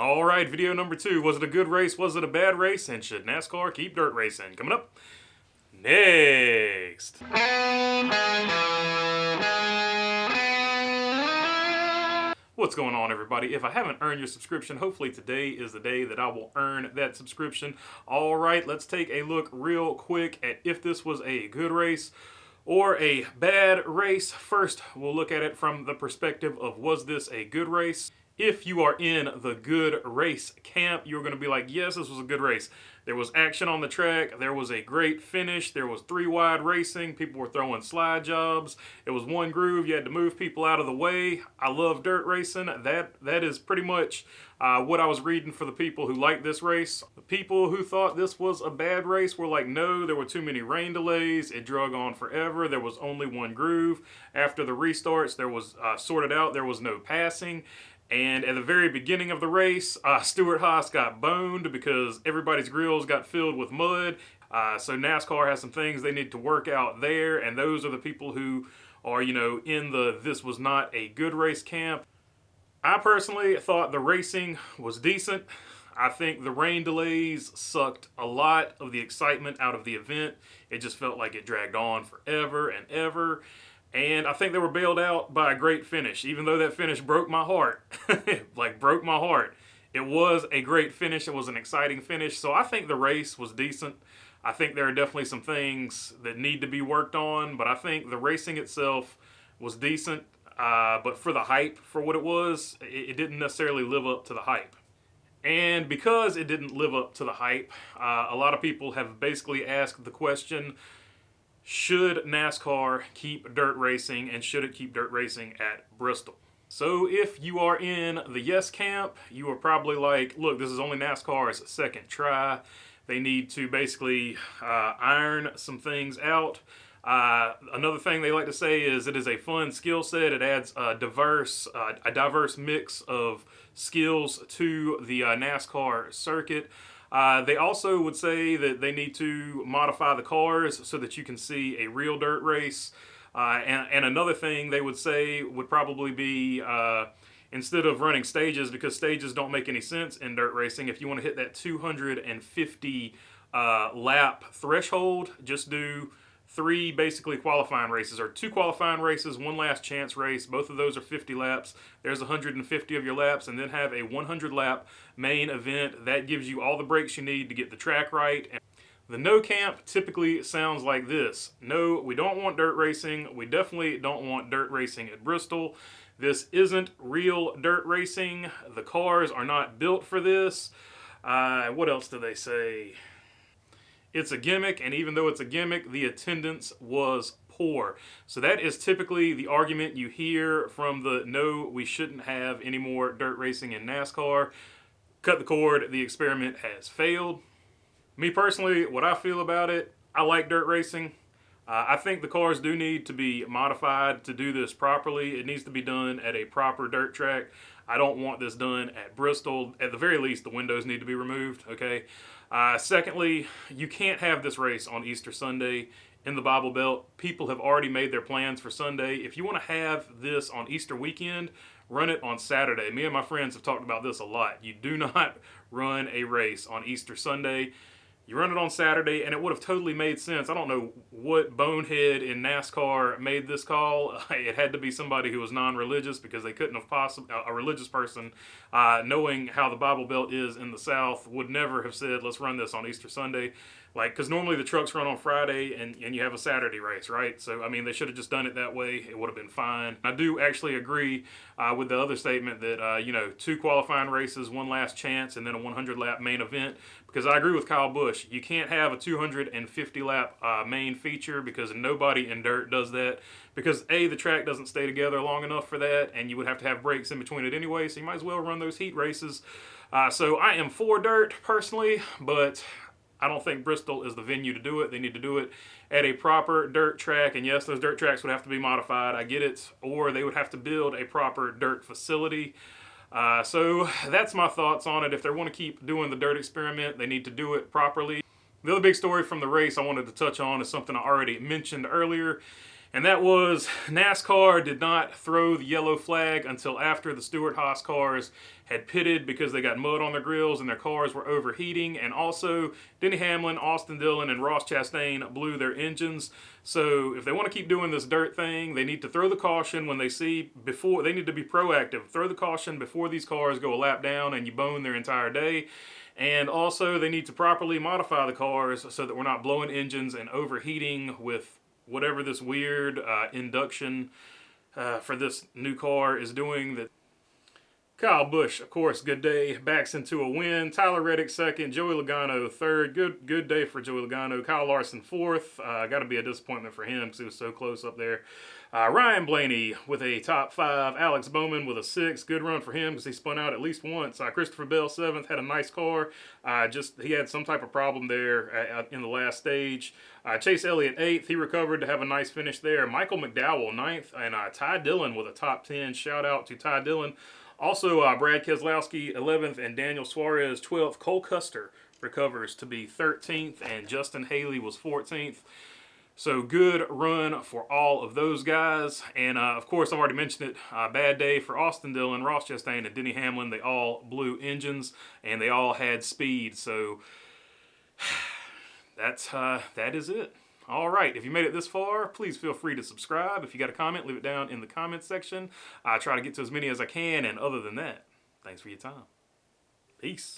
All right, video number 2. Was it a good race? Was it a bad race? And should NASCAR keep dirt racing? Coming up next. What's going on, everybody? If I haven't earned your subscription, hopefully today is the day that I will earn that subscription. All right, let's take a look real quick at if this was a good race or a bad race. First, we'll look at it from the perspective of, was this a good race? If you are in the good race camp, you're going to be like, yes, this was a good race. There was action on the track. There was a great finish. There was 3-wide racing. People were throwing slide jobs. It was one groove. You had to move people out of the way. I love dirt racing. That is pretty much what I was reading for the people who like this race. The people who thought this was a bad race were like, no, there were too many rain delays. It drug on forever. There was only one groove. After the restarts, there was sorted out. There was no passing. And at the very beginning of the race, Stewart Haas got boned because everybody's grills got filled with mud. So NASCAR has some things they need to work out there, and those are the people who are, in the this was not a good race camp. I personally thought the racing was decent. I think the rain delays sucked a lot of the excitement out of the event. It just felt like it dragged on forever and ever. And I think they were bailed out by a great finish, even though that finish broke my heart. Broke my heart. It was a great finish. It was an exciting finish. So I think the race was decent. I think there are definitely some things that need to be worked on, but I think the racing itself was decent. But for the hype, for what it was, it didn't necessarily live up to the hype. And because it didn't live up to the hype, a lot of people have basically asked the question, should NASCAR keep dirt racing, and should it keep dirt racing at Bristol? So if you are in the yes camp, you are probably like, look, this is only NASCAR's second try. They need to basically iron some things out. Another thing they like to say is it is a fun skill set. It adds a diverse mix of skills to the NASCAR circuit. They also would say that they need to modify the cars so that you can see a real dirt race. And another thing they would say would probably be instead of running stages, because stages don't make any sense in dirt racing, if you want to hit that 250 lap threshold, just do 3 basically qualifying races, or 2 qualifying races, 1 last chance race. Both of those are 50 laps. There's 150 of your laps, and then have a 100 lap main event. That gives you all the breaks you need to get the track right. And the no camp typically sounds like this. No, we don't want dirt racing. We definitely don't want dirt racing at Bristol. This isn't real dirt racing. The cars are not built for this. What else do they say? It's a gimmick, and even though it's a gimmick, the attendance was poor. So that is typically the argument you hear from the no, we shouldn't have any more dirt racing in NASCAR. Cut the cord, the experiment has failed. Me personally, what I feel about it, I like dirt racing. I think the cars do need to be modified to do this properly. It needs to be done at a proper dirt track. I don't want this done at Bristol. At the very least, the windows need to be removed, okay? Secondly, you can't have this race on Easter Sunday in the Bible Belt. People have already made their plans for Sunday. If you want to have this on Easter weekend, run it on Saturday. Me and my friends have talked about this a lot. You do not run a race on Easter Sunday. You run it on Saturday, and it would have totally made sense. I don't know what bonehead in NASCAR made this call. It had to be somebody who was non-religious, because they couldn't have possibly, a religious person, knowing how the Bible Belt is in the South, would never have said, let's run this on Easter Sunday. Because normally the trucks run on Friday and you have a Saturday race, right? So, I mean, they should have just done it that way. It would have been fine. I do actually agree with the other statement that, 2 qualifying races, 1 last chance, and then a 100-lap main event. Because I agree with Kyle Busch. You can't have a 250-lap main feature, because nobody in dirt does that. Because A, the track doesn't stay together long enough for that, and you would have to have breaks in between it anyway, so you might as well run those heat races. So I am for dirt, personally, but I don't think Bristol is the venue to do it. They need to do it at a proper dirt track. And yes, those dirt tracks would have to be modified. I get it. Or they would have to build a proper dirt facility. So that's my thoughts on it. If they want to keep doing the dirt experiment, they need to do it properly. The other big story from the race I wanted to touch on is something I already mentioned earlier, And that was NASCAR did not throw the yellow flag until after the Stewart-Haas cars had pitted because they got mud on their grills and their cars were overheating. And also, Denny Hamlin, Austin Dillon, and Ross Chastain blew their engines. So if they want to keep doing this dirt thing, they need to throw the caution when they see before. They need to be proactive. Throw the caution before these cars go a lap down and you bone their entire day. And also, they need to properly modify the cars so that we're not blowing engines and overheating with whatever this weird induction for this new car is doing. That Kyle Busch, of course, good day, backs into a win. Tyler Reddick second, Joey Logano third. Good day for Joey Logano. Kyle Larson fourth. Got to be a disappointment for him because he was so close up there. Ryan Blaney with a top 5. Alex Bowman with a 6. Good run for him because he spun out at least once. Christopher Bell 7th, had a nice car. He had some type of problem there in the last stage. Chase Elliott 8th. He recovered to have a nice finish there. Michael McDowell 9th. And Ty Dillon with a top 10. Shout out to Ty Dillon. Also, Brad Keselowski 11th and Daniel Suarez 12th. Cole Custer recovers to be 13th and Justin Haley was 14th. So good run for all of those guys. And of course, I've already mentioned it. Bad day for Austin Dillon, Ross Chastain, and Denny Hamlin. They all blew engines and they all had speed. So that is it. All right, if you made it this far, please feel free to subscribe. If you got a comment, leave it down in the comments section. I try to get to as many as I can, and other than that, thanks for your time. Peace.